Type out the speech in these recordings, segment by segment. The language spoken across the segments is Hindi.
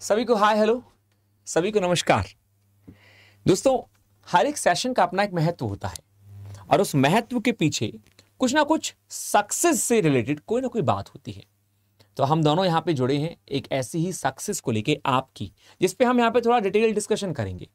सभी को हाय हेलो, सभी को नमस्कार। दोस्तों, हर एक सेशन का अपना एक महत्व होता है और उस महत्व के पीछे कुछ ना कुछ सक्सेस से रिलेटेड कोई ना कोई बात होती है। तो हम दोनों यहाँ पे जुड़े हैं एक ऐसी ही सक्सेस को लेके आपकी, जिस पे हम यहाँ पे थोड़ा डिटेल डिस्कशन करेंगे।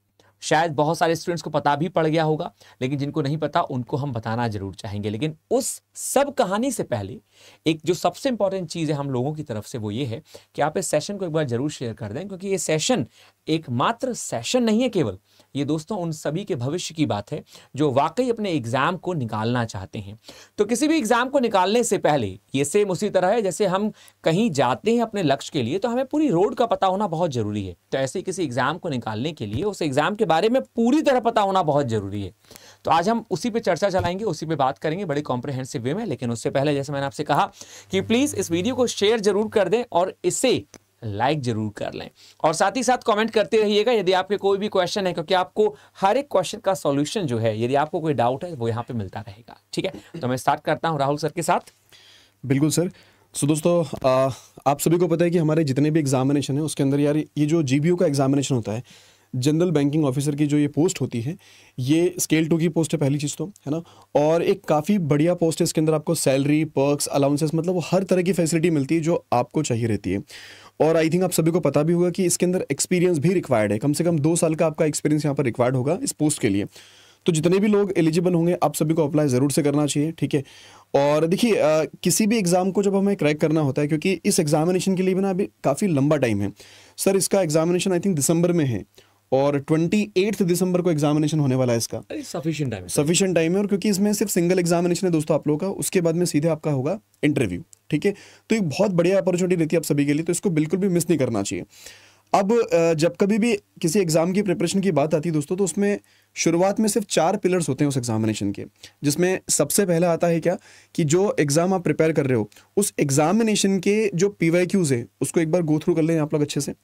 शायद बहुत सारे स्टूडेंट्स को पता भी पड़ गया होगा, लेकिन जिनको नहीं पता उनको हम बताना जरूर चाहेंगे। लेकिन उस सब कहानी से पहले एक जो सबसे इंपॉर्टेंट चीज़ है हम लोगों की तरफ से, वो ये है कि आप इस सेशन को एक बार जरूर शेयर कर दें, क्योंकि ये सेशन एकमात्र सेशन नहीं है केवल, ये दोस्तों उन सभी के भविष्य की बात है जो वाकई अपने एग्जाम को निकालना चाहते हैं। तो किसी भी एग्जाम को निकालने से पहले ये सेम उसी तरह है जैसे हम कहीं जाते हैं अपने लक्ष्य के लिए, तो हमें पूरी रोड का पता होना बहुत जरूरी है। तो ऐसे ही किसी एग्जाम को निकालने के लिए उस एग्जाम के बारे में पूरी तरह पता होना बहुत जरूरी है। तो आज हम उसी पे चर्चा चलाएंगे, उसी पे बात करेंगे बड़े कॉम्प्रिहेंसिव वे में। लेकिन उससे पहले जैसे मैंने आपसे कहा कि प्लीज इस वीडियो को शेयर जरूर कर दें और इसे लाइक जरूर कर लें, और साथ ही साथ कमेंट करते रहिएगा यदि आपके कोई भी क्वेश्चन है, क्योंकि आपको हर एक क्वेश्चन का सॉल्यूशन जो है, यदि आपको कोई डाउट है वो यहाँ पे मिलता रहेगा। ठीक है, तो मैं स्टार्ट करता हूँ राहुल सर के साथ। बिल्कुल सर। सो दोस्तों, आप सभी को पता है कि हमारे जितने भी एग्जामिनेशन है उसके अंदर यार ये जो जीबीओ का एग्जामिनेशन होता है, जनरल बैंकिंग ऑफिसर की जो ये पोस्ट होती है, ये स्केल 2 की पोस्ट है, पहली चीज़ तो है ना। और एक काफ़ी बढ़िया पोस्ट है, इसके अंदर आपको सैलरी, पर्क्स, अलाउंसेस, मतलब वो हर तरह की फैसिलिटी मिलती है जो आपको चाहिए रहती है। और आई थिंक आप सभी को पता भी होगा कि इसके अंदर एक्सपीरियंस भी रिक्वायर्ड है, कम से कम 2 साल का आपका एक्सपीरियंस यहाँ पर रिक्वायर्ड होगा इस पोस्ट के लिए। तो जितने भी लोग एलिजिबल होंगे आप सभी को अप्लाई ज़रूर से करना चाहिए, ठीक है। और देखिए, किसी भी एग्ज़ाम को जब हमें क्रैक करना होता है, क्योंकि इस एग्जामिनेशन के लिए भी ना अभी काफ़ी लंबा टाइम है सर। इसका एग्जामिनेशन आई थिंक दिसंबर में है और 28 दिसंबर को एग्जामिनेशन होने वाला है इसका। सफिशिएंट टाइम है। और क्योंकि इसमें सिर्फ सिंगल एग्जामिनेशन है दोस्तों आप लोगों का, उसके बाद में सीधे आपका होगा इंटरव्यू, ठीक है। तो एक बहुत बढ़िया अपॉर्चुनिटी रहती है आप सभी के लिए, तो इसको बिल्कुल भी मिस नहीं करना चाहिए। अब जब कभी भी किसी एग्जाम की प्रिपरेशन की बात आती है दोस्तों, तो उसमें शुरुआत में सिर्फ 4 पिलर्स होते हैं उस एग्जामिनेशन के, जिसमें सबसे पहला आता है क्या कि जो एग्जाम आप प्रिपेयर कर रहे हो उस एग्जामिनेशन के जो PYQs है उसको एक बार गो थ्रू कर लें आप लोग अच्छे से।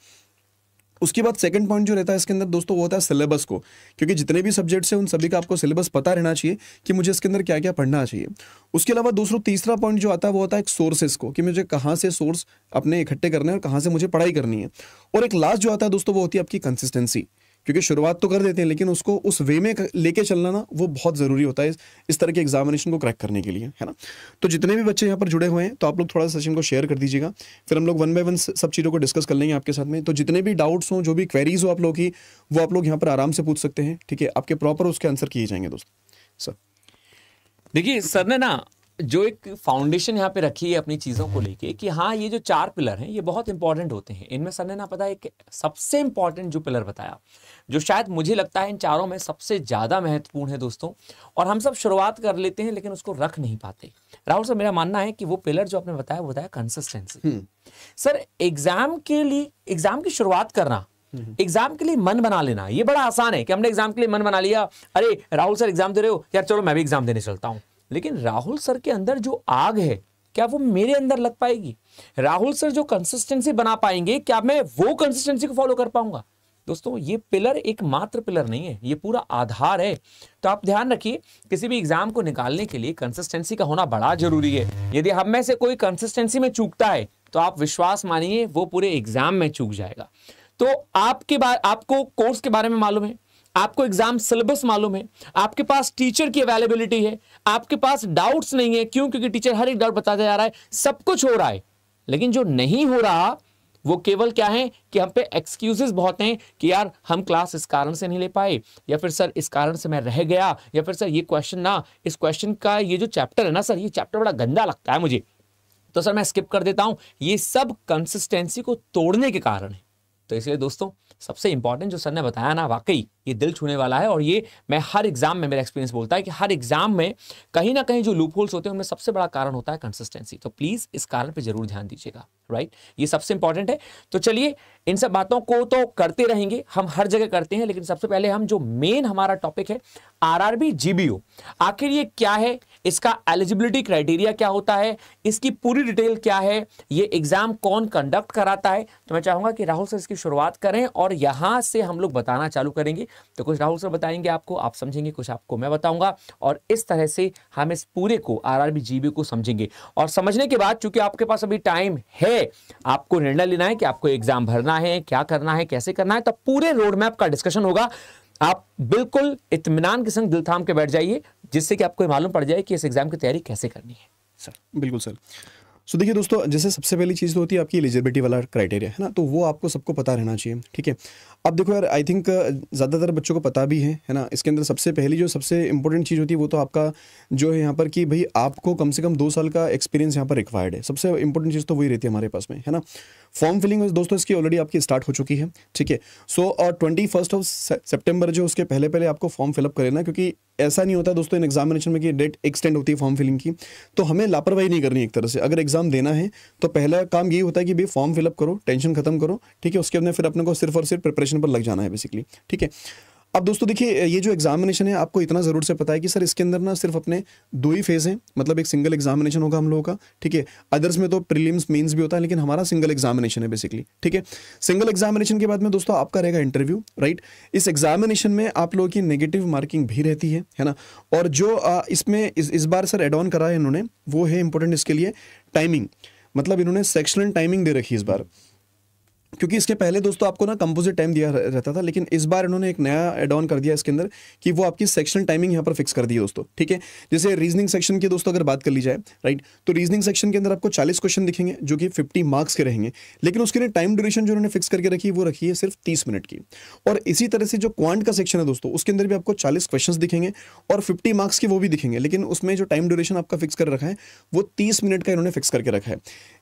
उसके बाद सेकंड पॉइंट जो रहता है इसके अंदर दोस्तों वो होता है सिलेबस को, क्योंकि जितने भी सब्जेक्ट्स हैं उन सभी का आपको सिलेबस पता रहना चाहिए कि मुझे इसके अंदर क्या क्या पढ़ना चाहिए। उसके अलावा तीसरा पॉइंट जो आता है वो होता है एक सोर्सेस को, कि मुझे कहाँ से सोर्स अपने इकट्ठे करने हैं और कहाँ से मुझे पढ़ाई करनी है। और एक लास्ट जो आता है दोस्तों वो होती है आपकी कंसिस्टेंसी, क्योंकि शुरुआत तो कर देते हैं लेकिन उसको उस वे में लेके चलना ना वो बहुत ज़रूरी होता है इस तरह के एग्जामिनेशन को क्रैक करने के लिए, है ना। तो जितने भी बच्चे यहाँ पर जुड़े हुए हैं तो आप लोग थोड़ा सेशन को शेयर कर दीजिएगा, फिर हम लोग 1 बाय 1 सब चीज़ों को डिस्कस कर लेंगे आपके साथ में। तो जितने भी डाउट्स हों, जो भी क्वेरीज हो आप लोग की, वो आप लोग यहाँ पर आराम से पूछ सकते हैं, ठीक है। आपके प्रॉपर उसके आंसर किए जाएंगे दोस्तों। सर देखिए, सर ने ना जो एक फाउंडेशन यहाँ पे रखी है अपनी चीज़ों को लेके कि हाँ ये जो 4 पिलर हैं ये बहुत इंपॉर्टेंट होते हैं। इनमें सर ने ना पता है एक सबसे इंपॉर्टेंट जो पिलर बताया, जो शायद मुझे लगता है इन चारों में सबसे ज़्यादा महत्वपूर्ण है दोस्तों, और हम सब शुरुआत कर लेते हैं लेकिन उसको रख नहीं पाते। राहुल सर, मेरा मानना है कि वो पिलर जो आपने बताया वो बताया कंसिस्टेंसी। सर, एग्जाम के लिए एग्जाम की शुरुआत करना, एग्जाम के लिए मन बना लेना, ये बड़ा आसान है कि हमने एग्जाम के लिए मन बना लिया, अरे राहुल सर एग्जाम दे रहे हो यार, चलो मैं भी एग्जाम देने चलता हूं। लेकिन राहुल सर के अंदर जो आग है क्या वो मेरे अंदर लग पाएगी? राहुल सर जो कंसिस्टेंसी बना पाएंगे, क्या मैं वो कंसिस्टेंसी को फॉलो कर पाऊंगा? दोस्तों, ये पिलर एक मात्र पिलर नहीं है, ये पूरा आधार है। तो आप ध्यान रखिए, किसी भी एग्जाम को निकालने के लिए कंसिस्टेंसी का होना बड़ा जरूरी है। यदि हम में से कोई कंसिस्टेंसी में चूकता है तो आप विश्वास मानिए वो पूरे एग्जाम में चूक जाएगा। तो आपको कोर्स के बारे में मालूम है, आपको एग्जाम सिलेबस मालूम है, आपके पास टीचर की अवेलेबिलिटी है, आपके पास डाउट्स नहीं है। क्यों? क्योंकि टीचर हर एक डाउट बताता जा रहा है, सब कुछ हो रहा है। लेकिन जो नहीं हो रहा वो केवल क्या है कि हम पे एक्सक्यूजेस बहुत हैं कि यार हम क्लास इस कारण से नहीं ले पाए, या फिर सर इस कारण से मैं रह गया, या फिर सर ये क्वेश्चन ना, इस क्वेश्चन का ये जो चैप्टर है ना सर, ये चैप्टर बड़ा गंदा लगता है मुझे, तो सर मैं स्किप कर देता हूं। ये सब कंसिस्टेंसी को तोड़ने के कारण है। तो इसलिए दोस्तों, सबसे इंपॉर्टेंट जो सर ने बताया ना, वाकई ये दिल छूने वाला है। और ये मैं हर एग्जाम में, मेरा एक्सपीरियंस बोलता है कि हर एग्जाम में कहीं ना कहीं जो लूप होल्स होते हैं उनमें सबसे बड़ा कारण होता है कंसिस्टेंसी। तो प्लीज इस कारण पे जरूर ध्यान दीजिएगा, राइट। ये सबसे इंपॉर्टेंट है। तो चलिए, इन सब बातों को तो करते रहेंगे, हम हर जगह करते हैं, लेकिन सबसे पहले हम जो मेन हमारा टॉपिक है RRB GBO, आखिर ये क्या है, इसका एलिजिबिलिटी क्राइटेरिया क्या होता है, इसकी पूरी डिटेल क्या है, ये एग्जाम कौन कंडक्ट कराता है, तो मैं चाहूंगा कि राहुल सर इसकी शुरुआत करें और यहां से हम लोग बताना चालू करेंगे तो कुछ राहुल सर बताएंगे आपको, आप समझेंगे, कुछ आपको मैं बताऊंगा, और इस तरह से हम इस पूरे को आरआरबी जीबी को समझेंगे। और समझने के बाद चूंकि आपके पास अभी टाइम है, आपको निर्णय लेना है कि आपको एग्जाम भरना है, क्या करना है, कैसे करना है, तो पूरे रोड मैप का डिस्कशन होगा। आप बिल्कुल इत्मीनान के संग दिल थाम के बैठ जाइए, जिससे कि आपको मालूम पड़ जाए कि इस एग्जाम की तैयारी कैसे करनी है। सर बिल्कुल सर। सो देखिए दोस्तों, जैसे सबसे पहली चीज़ तो होती है आपकी एलिजिबिलिटी वाला क्राइटेरिया, है ना, तो वो आपको सबको पता रहना चाहिए, ठीक है। अब देखो यार, आई थिंक ज़्यादातर बच्चों को पता भी है ना। इसके अंदर सबसे पहली जो सबसे इंपॉर्टेंट चीज़ होती है वो तो आपका जो है यहाँ पर कि भाई आपको कम से कम 2 साल का एक्सपीरियंस यहाँ पर रिक्वायर्ड है। सबसे इंपॉर्टेंट चीज़ तो वही रहती है हमारे पास में, है ना। फॉर्म फिलिंग दोस्तों इसकी ऑलरेडी आपकी स्टार्ट हो चुकी है, ठीक है। सो और 21 सितंबर जो उसके पहले पहले आपको फॉर्म फिलअप कर लेना, क्योंकि ऐसा नहीं होता दोस्तों इन एग्जामिनेशन में कि डेट एक्सटेंड होती है फॉर्म फिलिंग की। तो हमें लापरवाही नहीं करनी एक तरह से। अगर एग्जाम देना है तो पहला काम यही होता है कि भाई फॉर्म फिलअप करो, टेंशन खत्म करो, ठीक है। उसके बाद फिर अपने को सिर्फ और सिर्फ प्रिपरेशन पर लग जाना है बेसिकली, ठीक है। अब दोस्तों देखिए, ये जो एग्जामिनेशन है आपको इतना ज़रूर से पता है कि सर इसके अंदर ना सिर्फ अपने 2 ही फेज़ हैं, मतलब एक सिंगल एग्जामिनेशन होगा हम लोगों का, ठीक है। अदर्स में तो प्रीलिम्स मेंस भी होता है, लेकिन हमारा सिंगल एग्जामिनेशन है बेसिकली, ठीक है। सिंगल एग्जामिनेशन के बाद में दोस्तों आपका रहेगा इंटरव्यू, राइट। इस एग्जामिनेशन में आप लोगों की नेगेटिव मार्किंग भी रहती है ना। और जो इसमें इस बार सर एड ऑन करा है इन्होंने, वो है इंपॉर्टेंट इसके लिए टाइमिंग, मतलब इन्होंने सेक्शनल टाइमिंग दे रखी है इस बार। क्योंकि इसके पहले दोस्तों आपको ना कंपोजिट टाइम दिया रहता था, लेकिन इस बार इन्होंने एक नया एड ऑन कर दिया इसके अंदर कि वो आपकी सेक्शन टाइमिंग यहाँ पर फिक्स कर दी है दोस्तों, ठीक है। जैसे रीजनिंग सेक्शन की दोस्तों अगर बात कर ली जाए, राइट, तो रीजनिंग सेक्शन के अंदर आपको 40 क्वेश्चन दिखेंगे जो कि 50 मार्क्स के रहेंगे, लेकिन उसके लिए टाइम ड्यूरेशन जो उन्होंने फिक्स करके रखी है वो रखी है सिर्फ 30 मिनट की। और इसी तरह से जो क्वांट का सेक्शन है दोस्तों, उसके अंदर भी आपको 40 क्वेश्चन दिखेंगे और 50 मार्क्स के वो भी दिखेंगे, लेकिन उसमें जो टाइम ड्यूरेशन आपका फिक्स कर रखा है वो 30 मिनट का इन्होंने फिक्स करके रखा है।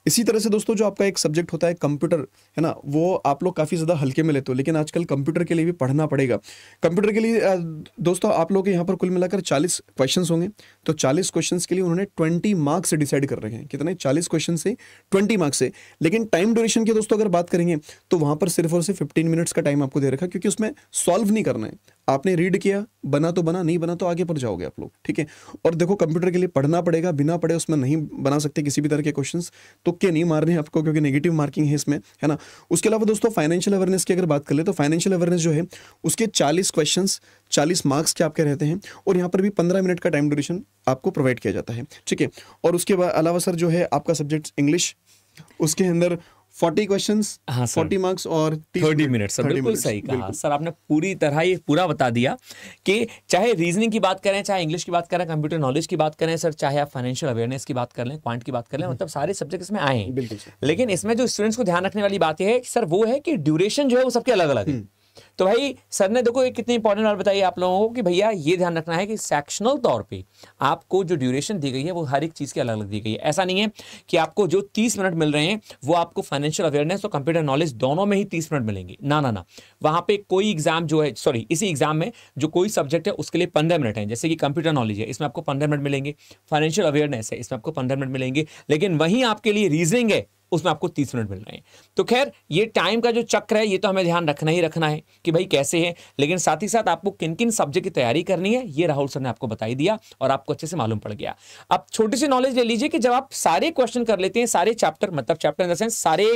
इसी तरह से दोस्तों जो आपका एक सब्जेक्ट होता है कंप्यूटर, है ना, वो आप लोग काफ़ी ज़्यादा हल्के में लेते हो, लेकिन आजकल कंप्यूटर के लिए भी पढ़ना पड़ेगा। कंप्यूटर के लिए दोस्तों आप लोग के यहाँ पर कुल मिलाकर 40 क्वेश्चंस होंगे, तो 40 क्वेश्चंस के लिए उन्होंने 20 मार्क्स से डिसाइड कर रखे हैं। कितने? 40 क्वेश्चन से 20 मार्क्स से। लेकिन टाइम ड्यूरेशन की दोस्तों अगर बात करेंगे तो वहाँ पर सिर्फ और सिर्फ 15 मिनट्स का टाइम आपको दे रखा है, क्योंकि उसमें सॉल्व नहीं करना है। आपने रीड किया, बना तो बना, नहीं बना तो आगे पर जाओगे आप लोग, ठीक है। और देखो कंप्यूटर के लिए पढ़ना पड़ेगा, बिना पढ़े उसमें नहीं बना सकते किसी भी तरह के क्वेश्चंस, तुक्के नहीं मारने आपको, क्योंकि नेगेटिव मार्किंग है इसमें, है ना। उसके अलावा दोस्तों फाइनेंशियल अवेयरनेस की अगर बात कर ले तो फाइनेंशियल अवेयरनेस जो है उसके 40 क्वेश्चंस 40 मार्क्स के आपके रहते हैं, और यहाँ पर भी 15 मिनट का टाइम ड्यूरेशन आपको प्रोवाइड किया जाता है, ठीक है। और उसके अलावा सर जो है आपका सब्जेक्ट इंग्लिश, उसके अंदर 40 क्वेश्चंस, हाँ 40 मार्क्स और 30 मिनट। सर बिल्कुल सही कहा सर, आपने पूरी तरह ये पूरा बता दिया कि चाहे रीजनिंग की बात करें, चाहे इंग्लिश की बात करें, कंप्यूटर नॉलेज की बात करें सर, चाहे आप फाइनेंशियल अवेयरनेस की बात कर लें, क्वांट की बात कर लें, मतलब सारे सब्जेक्ट इसमें आए हैं। लेकिन इसमें जो स्टूडेंट्स को ध्यान रखने वाली बात यह है सर, वो है कि ड्यूरेशन जो है वो सबके अलग अलग है। तो भाई सर ने देखो एक कितनी इंपॉर्टेंट बात बताई आप लोगों को कि भैया ये ध्यान रखना है कि सेक्शनल तौर पे आपको जो ड्यूरेशन दी गई है वो हर एक चीज की अलग अलग दी गई है। ऐसा नहीं है कि आपको जो 30 मिनट मिल रहे हैं वो आपको फाइनेंशियल अवेयरनेस और कंप्यूटर नॉलेज दोनों में ही 30 मिनट मिलेंगे, ना ना ना। वहां पे कोई एग्जाम जो है, सॉरी, इसी एग्जाम में जो कोई सब्जेक्ट है उसके लिए 15 मिनट है, जैसे कि कंप्यूटर नॉलेज है इसमें आपको 15 मिनट मिलेंगे, फाइनेंशियल अवेयरनेस है इसमें आपको 15 मिनट मिलेंगे, लेकिन वहीं आपके लिए रीजनिंग है उसमें आपको 30 मिनट मिल रहे हैं। तो खैर ये टाइम का जो चक्र है ये तो हमें ध्यान रखना ही रखना है कि भाई कैसे है, लेकिन साथ ही साथ आपको किन किन सब्जेक्ट की तैयारी करनी है ये राहुल सर ने आपको बता ही दिया और आपको अच्छे से मालूम पड़ गया। अब छोटी सी नॉलेज ले लीजिए कि जब आप सारे क्वेश्चन कर लेते हैं, सारे चैप्टर, मतलब चैप्टर इन द सेंस सारे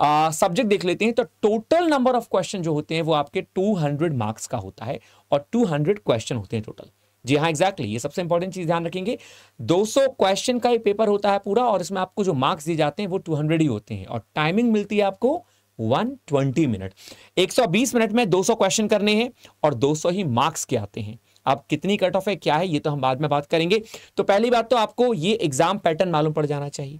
सब्जेक्ट देख लेते हैं, तो टोटल नंबर ऑफ क्वेश्चन जो होते हैं वो आपके 200 मार्क्स का होता है और 200 क्वेश्चन होते हैं टोटल। जी हाँ, एग्जैक्टली, ये सबसे इंपॉर्टेंट चीज ध्यान रखेंगे। 200 क्वेश्चन का ये पेपर होता है पूरा और इसमें आपको जो मार्क्स दिए जाते हैं वो 200 ही होते हैं और टाइमिंग मिलती है आपको 120 मिनट। 120 मिनट में 200 क्वेश्चन करने हैं और 200 ही मार्क्स के आते हैं। अब कितनी कट ऑफ है, क्या है, ये तो हम बाद में बात करेंगे। तो पहली बात तो आपको ये एग्जाम पैटर्न मालूम पड़ जाना चाहिए।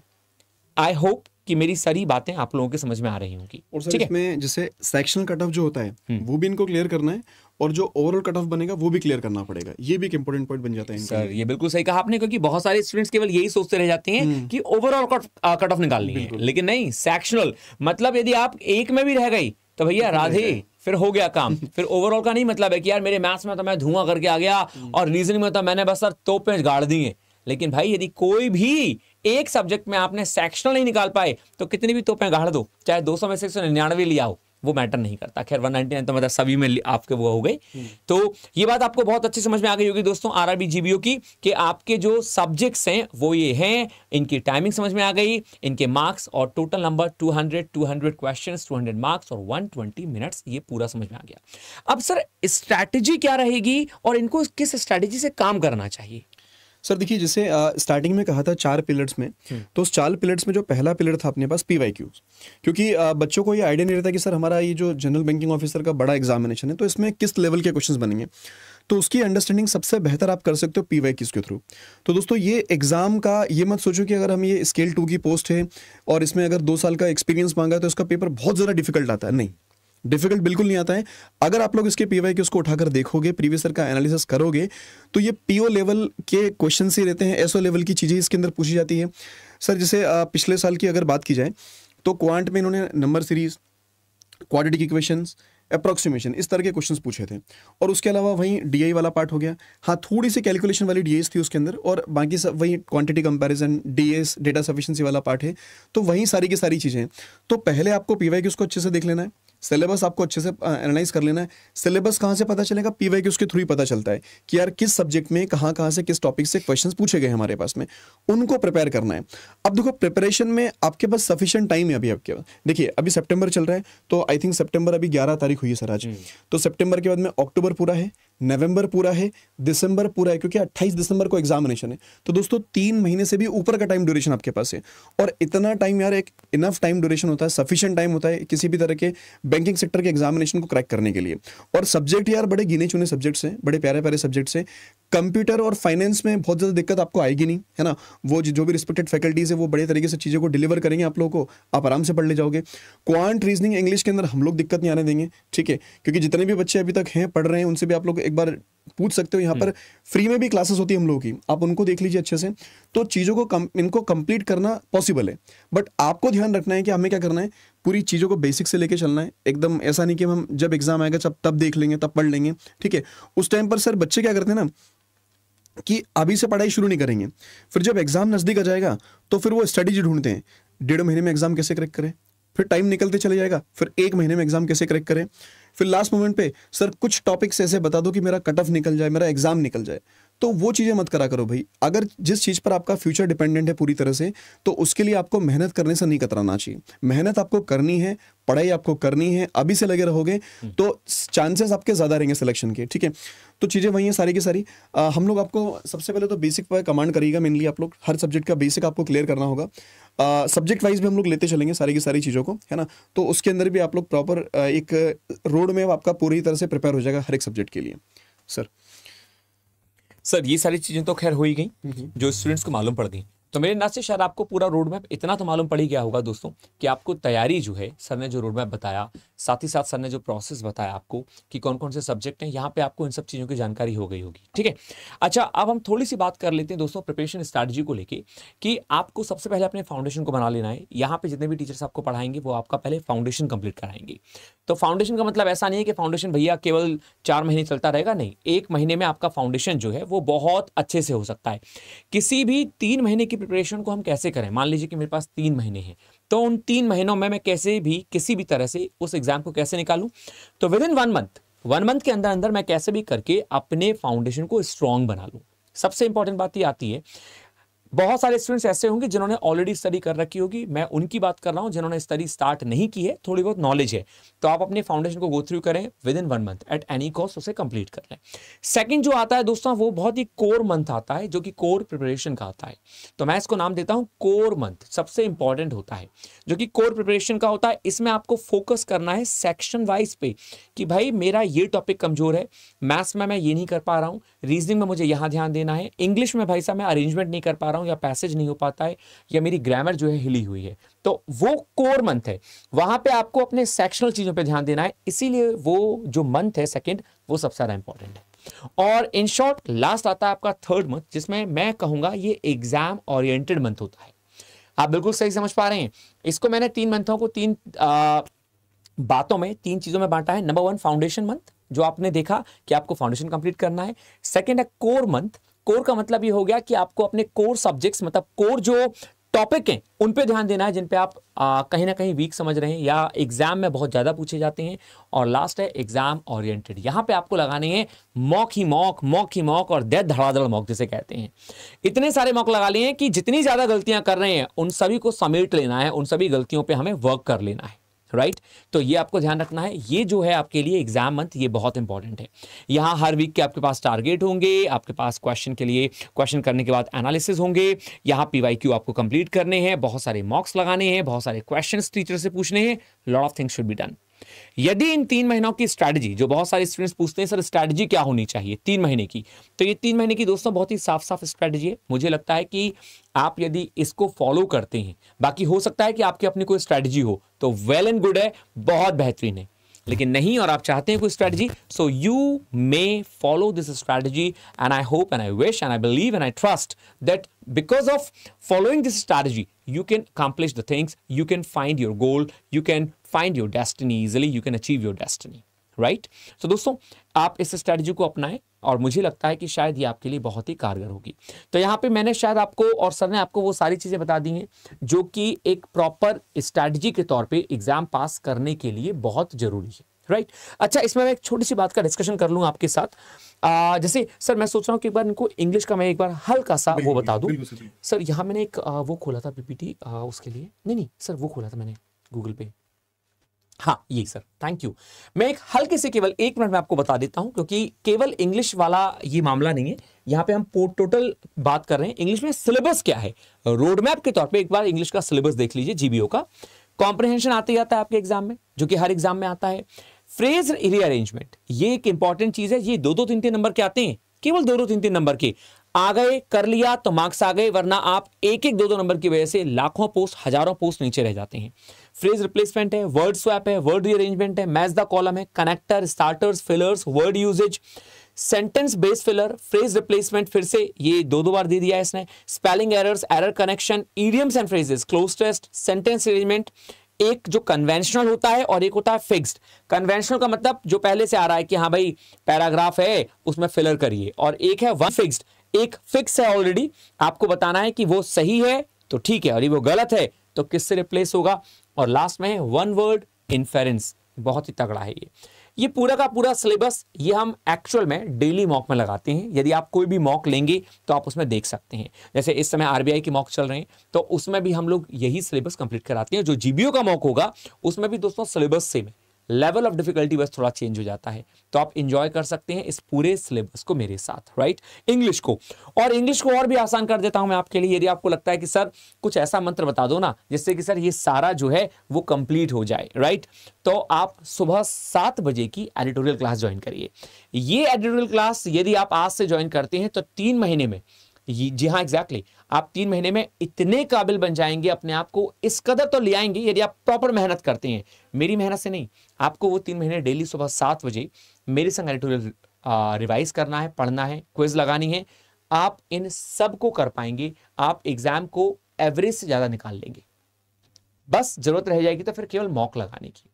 आई होप कि मेरी सारी बातें आप लोगों के समझ में आ रही होंगी। और सर इसमें जैसे सेक्शनल कट ऑफ जो होता है वो भी इनको क्लियर करना है और जो ओवरऑल कट ऑफ बनेगा वो भी क्लियर करना पड़ेगा। ये भी एक इंपॉर्टेंट पॉइंट बन जाता है सर। ये बिल्कुल सही कहा आपने, क्योंकि बहुत सारे स्टूडेंट्स केवल यही सोचते रह जाते हैं कि ओवरऑल कट ऑफ निकालनी है, लेकिन नहीं, सेक्शनल मतलब यदि आप एक में भी रह गई तो भैया राधे, फिर हो गया काम। फिर ओवरऑल का नहीं मतलब है कि यार मेरे मैथ्स में तो मैं धुआं करके आ गया और रीजनिंग में तो मैंने बस सर तोपें गाड़ दी है। लेकिन भाई यदि कोई भी एक सब्जेक्ट में आपने सेक्शनल नहीं निकाल पाए तो कितनी भी तोपें गाड़ दो, चाहे 200 में से 199 लिया हो, वो मैटर नहीं करता। खैर 199 तो मतलब सभी में आपके वो हो गए। तो ये बात आपको बहुत अच्छी समझ में आ गई होगी दोस्तों आरआरबी जीबीओ की, कि आपके जो सब्जेक्ट्स हैं वो ये हैं, इनकी टाइमिंग समझ में आ गई, इनके मार्क्स और टोटल नंबर 200 क्वेश्चंस, 200 मार्क्स और 120 मिनट्स, ये पूरा समझ में आ गया। अब सर स्ट्रैटेजी क्या रहेगी और इनको किस स्ट्रैटेजी से काम करना चाहिए? सर देखिए, जैसे स्टार्टिंग में कहा था 4 पिलर्स में, तो उस 4 पिलर्स में जो पहला पिलर था अपने पास PYQs, क्योंकि बच्चों को ये आइडिया नहीं रहता कि सर हमारा ये जो जनरल बैंकिंग ऑफिसर का बड़ा एग्जामिनेशन है तो इसमें किस लेवल के क्वेश्चंस बनेंगे। तो उसकी अंडरस्टैंडिंग सबसे बेहतर आप कर सकते हो PYQs के थ्रू। तो दोस्तों ये एग्जाम का ये मत सोचो कि अगर हम ये स्केल 2 की पोस्ट है और इसमें अगर 2 साल का एक्सपीरियंस मांगा तो इसका पेपर बहुत ज़्यादा डिफिकल्ट आता है। नहीं, डिफिकल्ट बिल्कुल नहीं आता है। अगर आप लोग इसके PYQs को उठाकर देखोगे, प्रीवियस ईयर का एनालिसिस करोगे, तो ये PO लेवल के क्वेश्चन ही रहते हैं, SO लेवल की चीज़ें इसके अंदर पूछी जाती है। सर जैसे पिछले साल की अगर बात की जाए तो क्वांट में इन्होंने number series, quadratic equations, approximation, इस तरह के क्वेश्चंस पूछे थे। और उसके अलावा वहीं DI वाला पार्ट हो गया। हाँ, थोड़ी सी कैलकुलेशन वाली DIs थी उसके अंदर, और बाकी सब वही quantity comparison, DS, data sufficiency वाला पार्ट है। तो वहीं सारी की सारी चीज़ें हैं। तो पहले आपको PYQs को अच्छे से देख लेना है, सिलेबस आपको अच्छे से एनालाइज कर लेना है। सिलेबस कहाँ से पता चलेगा? PYQs के थ्रू ही पता चलता है कि यार किस सब्जेक्ट में कहाँ से किस टॉपिक से क्वेश्चंस पूछे गए हमारे पास में, उनको प्रिपेयर करना है। अब देखो, प्रिपरेशन में आपके पास सफिशिएंट टाइम है अभी आपके पास। देखिए अभी सितंबर चल रहा है, तो आई थिंक सितंबर अभी 11 तारीख हुई है सर आज। तो सितंबर के बाद में अक्टूबर पूरा है, नवंबर पूरा है, दिसंबर पूरा है, क्योंकि 28 दिसंबर को एग्जामिनेशन है। तो दोस्तों 3 महीने से भी ऊपर का टाइम ड्यूरेशन आपके पास है। और इतना टाइम यार एक इनफ टाइम ड्यूरेशन होता है, सफिशिएंट टाइम होता है किसी भी तरह के बैंकिंग सेक्टर के एग्जामिनेशन को क्रैक करने के लिए। और सब्जेक्ट यार बड़े गिने चुने सब्जेक्ट्स हैं, बड़े प्यारे प्यारे सब्जेक्ट्स हैं। कंप्यूटर और फाइनेंस में बहुत ज़्यादा दिक्कत आपको आएगी नहीं, है ना। वो जो भी रिस्पेक्टेड फैकल्टीज है वो बड़े तरीके से चीज़ों को डिलीवर करेंगे आप लोगों को, आप आराम से पढ़ ले जाओगे। क्वांट, रीजनिंग, इंग्लिश के अंदर हम लोग दिक्कत नहीं आने देंगे, ठीक है। क्योंकि जितने भी बच्चे अभी तक हैं पढ़ रहे हैं उनसे भी आप लोग एक बार पूछ सकते हो। यहाँ पर फ्री में भी क्लासेस होती है हम लोगों की, आप उनको देख लीजिए अच्छे से। तो चीज़ों को इनको कंप्लीट करना पॉसिबल है, बट आपको ध्यान रखना है कि हमें क्या करना है, पूरी चीज़ों को बेसिक से लेके चलना है। एकदम ऐसा नहीं कि हम जब एग्जाम आएगा तब देख लेंगे, तब पढ़ लेंगे, ठीक है। उस टाइम पर सर बच्चे क्या करते हैं ना कि अभी से पढ़ाई शुरू नहीं करेंगे, फिर जब एग्जाम नजदीक आ जाएगा तो फिर वो स्ट्रेटेजी ढूंढते हैं, 1.5 महीने में एग्जाम कैसे क्रैक करें, फिर टाइम निकलते चले जाएगा, फिर 1 महीने में एग्जाम कैसे क्रैक करें, फिर लास्ट मोमेंट पे सर कुछ टॉपिक्स ऐसे बता दो कि मेरा कट ऑफ निकल जाए, मेरा एग्जाम निकल जाए। तो वो चीज़ें मत करा करो भाई। अगर जिस चीज़ पर आपका फ्यूचर डिपेंडेंट है पूरी तरह से, तो उसके लिए आपको मेहनत करने से नहीं कतराना चाहिए। मेहनत आपको करनी है, पढ़ाई आपको करनी है, अभी से लगे रहोगे तो चांसेस आपके ज़्यादा रहेंगे सिलेक्शन के, ठीक है। तो चीज़ें वही हैं सारी की सारी। हम लोग आपको सबसे पहले तो बेसिक पर कमांड करिएगा, मेनली आप लोग हर सब्जेक्ट का बेसिक आपको क्लियर करना होगा। सब्जेक्ट वाइज भी हम लोग लेते चलेंगे सारी की सारी चीज़ों को, है ना। तो उसके अंदर भी आप लोग प्रॉपर एक रोड मैप आपका पूरी तरह से प्रिपेयर हो जाएगा हर एक सब्जेक्ट के लिए। सर ये सारी चीजें तो खैर हो ही गई जो स्टूडेंट्स को मालूम पड़ गई। तो मेरे नाम से शायद आपको पूरा रोड मैप इतना तो मालूम पड़ ही गया होगा दोस्तों कि आपको तैयारी जो है, सर ने जो रोड मैप बताया, साथ ही साथ सर ने जो प्रोसेस बताया आपको कि कौन कौन से सब्जेक्ट हैं, यहाँ पे आपको इन सब चीज़ों की जानकारी हो गई होगी, ठीक है। अच्छा, अब हम थोड़ी सी बात कर लेते हैं दोस्तों प्रिपरेशन स्ट्रैटेजी को लेके, कि आपको सबसे पहले अपने फाउंडेशन को बना लेना है। यहाँ पे जितने भी टीचर्स आपको पढ़ाएंगे वो आपका पहले फाउंडेशन कंप्लीट कराएंगे। तो फाउंडेशन का मतलब ऐसा नहीं है कि फाउंडेशन भैया केवल 4 महीने चलता रहेगा, नहीं, 1 महीने में आपका फाउंडेशन जो है वो बहुत अच्छे से हो सकता है। किसी भी 3 महीने की प्रिपरेशन को हम कैसे करें, मान लीजिए कि मेरे पास 3 महीने हैं, तो उन 3 महीनों में मैं कैसे भी किसी भी तरह से उस एग्जाम को कैसे निकालूं, तो विद इन 1 मंथ के अंदर अंदर मैं कैसे भी करके अपने फाउंडेशन को स्ट्रांग बना लूं। सबसे इंपॉर्टेंट बात ये आती है, बहुत सारे स्टूडेंट्स ऐसे होंगे जिन्होंने ऑलरेडी स्टडी कर रखी होगी, मैं उनकी बात कर रहा हूं जिन्होंने स्टडी स्टार्ट नहीं की है, थोड़ी बहुत नॉलेज है, तो आप अपने फाउंडेशन को गो थ्रू करें, with in 1 month at any cost उसे कंप्लीट कर लें। सेकंड जो आता है दोस्तों वो बहुत ही कोर मंथ आता है, जो कि कोर प्रिपरेशन का आता है। तो मैं इसको नाम देता हूं कोर मंथ, सबसे इंपॉर्टेंट होता है जो कि कोर प्रिपरेशन का होता है। इसमें आपको फोकस करना है सेक्शन वाइज पे कि भाई मेरा ये टॉपिक कमजोर है, मैथ्स में मैं ये नहीं कर पा रहा हूं, रीजनिंग में मुझे यहां ध्यान देना है, इंग्लिश में भाई साहब मैं अरेंजमेंट नहीं कर पा रहा हूं, या पैसेज नहीं हो पाता है, या मेरी ग्रामर जो है हिली हुई है। तो वो कोर मंथ है, वहां पे आपको अपने सेक्शनल चीजों पे ध्यान देना है। इसीलिए वो जो मंथ है सेकंड, वो सबसे ज्यादा इंपॉर्टेंट है। और इन शॉर्ट लास्ट आता है आपका थर्ड मंथ, जिसमें मैं कहूंगा ये एग्जाम ओरिएंटेड मंथ होता है। आप बिल्कुल सही समझ पा रहे हैं। इसको मैंने 3 मंथों को 3 बातों में, 3 चीजों में बांटा है। नंबर 1 फाउंडेशन मंथ, जो आपने देखा कि आपको फाउंडेशन कंप्लीट करना है। सेकंड है कोर मंथ। कोर का मतलब ये हो गया कि आपको अपने कोर सब्जेक्ट्स, मतलब कोर जो टॉपिक हैं उन पे ध्यान देना है जिन पे आप कहीं ना कहीं वीक समझ रहे हैं या एग्जाम में बहुत ज़्यादा पूछे जाते हैं। और लास्ट है एग्जाम ओरिएंटेड। यहाँ पे आपको लगाने हैं मॉक ही मॉक और देद धड़ाधड़ मॉक जिसे कहते हैं। इतने सारे मॉक लगा लिए हैं कि जितनी ज़्यादा गलतियां कर रहे हैं उन सभी को समेट लेना है, उन सभी गलतियों पर हमें वर्क कर लेना है, राइट। तो ये आपको ध्यान रखना है। ये जो है आपके लिए एग्जाम मंथ ये बहुत इंपॉर्टेंट है। यहाँ हर वीक के आपके पास टारगेट होंगे, आपके पास क्वेश्चन के लिए क्वेश्चन करने के बाद एनालिसिस होंगे, यहाँ पीवाईक्यू आपको कंप्लीट करने हैं, बहुत सारे मॉक्स लगाने हैं, बहुत सारे क्वेश्चंस टीचर से पूछने हैं, lot of things should be done. यदि इन 3 महीनों की स्ट्रैटेजी, जो बहुत सारे स्टूडेंट्स पूछते हैं सर स्ट्रैटेजी क्या होनी चाहिए 3 महीने की, तो ये 3 महीने की दोस्तों बहुत ही साफ साफ स्ट्रैटेजी है। मुझे लगता है कि आप यदि इसको फॉलो करते हैं, बाकी हो सकता है कि आपकी अपनी कोई स्ट्रैटेजी हो तो वेल एंड गुड है, बहुत बेहतरीन है, लेकिन नहीं और आप चाहते हैं कोई strategy, so you may follow this strategy and I hope and I wish and I believe and I trust that because of following this strategy you can accomplish the things, you can find your goal, you can find your destiny easily, you can achieve your destiny, right? So दोस्तों आप इस स्ट्रैटेजी को अपनाएं और मुझे लगता है कि शायद ये आपके लिए बहुत ही कारगर होगी। तो यहाँ पे मैंने शायद आपको और सर ने आपको वो सारी चीजें बता दी हैं जो कि एक प्रॉपर स्ट्रैटेजी के तौर पे एग्जाम पास करने के लिए बहुत जरूरी है, राइट। अच्छा, इसमें मैं एक छोटी सी बात का डिस्कशन कर लूँ आपके साथ। जैसे सर मैं सोच रहा हूँ कि एक बार इनको इंग्लिश का मैं एक बार हल्का सा वो बता दूं। सर यहाँ मैंने एक वो खोला था पीपीटी उसके लिए, नहीं सर वो खोला था मैंने गूगल पे, हाँ ये सर, थैंक यू। मैं एक हल्के से केवल 1 मिनट में आपको बता देता हूं क्योंकि केवल इंग्लिश वाला ये मामला नहीं है, यहाँ पे हम टोटल बात कर रहे हैं। इंग्लिश में सिलेबस क्या है, रोड मैप के तौर पे एक बार इंग्लिश का सिलेबस देख लीजिए, जीबीओ का। कॉम्प्रिहेंशन आते जाता है आपके एग्जाम में, जो कि हर एग्जाम में आता है। फ्रेज रीअरेंजमेंट ये एक इंपॉर्टेंट चीज है, ये 2-2 3-3 नंबर के आते हैं, केवल 2-2 3-3 नंबर के आ गए, कर लिया तो मार्क्स आ गए, वरना आप 1-1 2-2 नंबर की वजह से लाखों पोस्ट हजारों पोस्ट नीचे रह जाते हैं। फ्रेज रिप्लेसमेंट है, वर्ड स्वैप है, वर्ड रीअरेंजमेंट है, मैच द कॉलम है, connector, starters, fillers, word usage, sentence base filler, phrase replacement फिर से ये 2-2 बार दे दिया है इसने, spelling errors, error connection, idioms and phrases, cloze test, sentence arrangement. एक जो कन्वेंशनल होता है और एक होता है फिक्स्ड। कन्वेंशनल का मतलब जो पहले से आ रहा है कि हाँ भाई पैराग्राफ है उसमें फिलर करिए, और एक है वन फिक्स्ड, एक फिक्स है ऑलरेडी, आपको बताना है कि वो सही है तो ठीक है और ये वो गलत है तो किससे रिप्लेस होगा। और लास्ट में है वन वर्ड इन्फेरेंस, बहुत ही तगड़ा है ये पूरा का पूरा सिलेबस ये हम एक्चुअल में डेली मॉक में लगाते हैं। यदि आप कोई भी मॉक लेंगे तो आप उसमें देख सकते हैं, जैसे इस समय आरबीआई की मॉक चल रहे हैं तो उसमें भी हम लोग यही सिलेबस कंप्लीट कराते हैं। जो जीबीओ का मॉक होगा उसमें भी दोस्तों सिलेबस सेम है, लेवल ऑफ डिफिकल्टी बस थोड़ा चेंज हो जाता है, तो आप इंजॉय कर सकते हैं इस पूरे सिलेबस को मेरे साथ, राइट। इंग्लिश को और भी आसान कर देता हूं मैं आपके लिए। यदि आपको लगता है कि सर कुछ ऐसा मंत्र बता दो ना जिससे कि सर ये सारा जो है वो कंप्लीट हो जाए, राइट, तो आप सुबह 7 बजे की एडिटोरियल क्लास ज्वाइन करिए। ये एडिटोरियल क्लास यदि आप आज से ज्वाइन करते हैं तो 3 महीने में, जी हाँ एग्जैक्टली, आप 3 महीने में इतने काबिल बन जाएंगे, अपने आप को इस कदर तो ले आएंगे यदि आप प्रॉपर मेहनत करते हैं। मेरी मेहनत से नहीं, आपको वो 3 महीने डेली सुबह 7 बजे मेरे संग एडिटोरियल रिवाइज करना है, पढ़ना है, क्विज लगानी है। आप इन सब को कर पाएंगे, आप एग्जाम को एवरेज से ज्यादा निकाल लेंगे। बस जरूरत रह जाएगी तो फिर केवल मॉक लगाने की।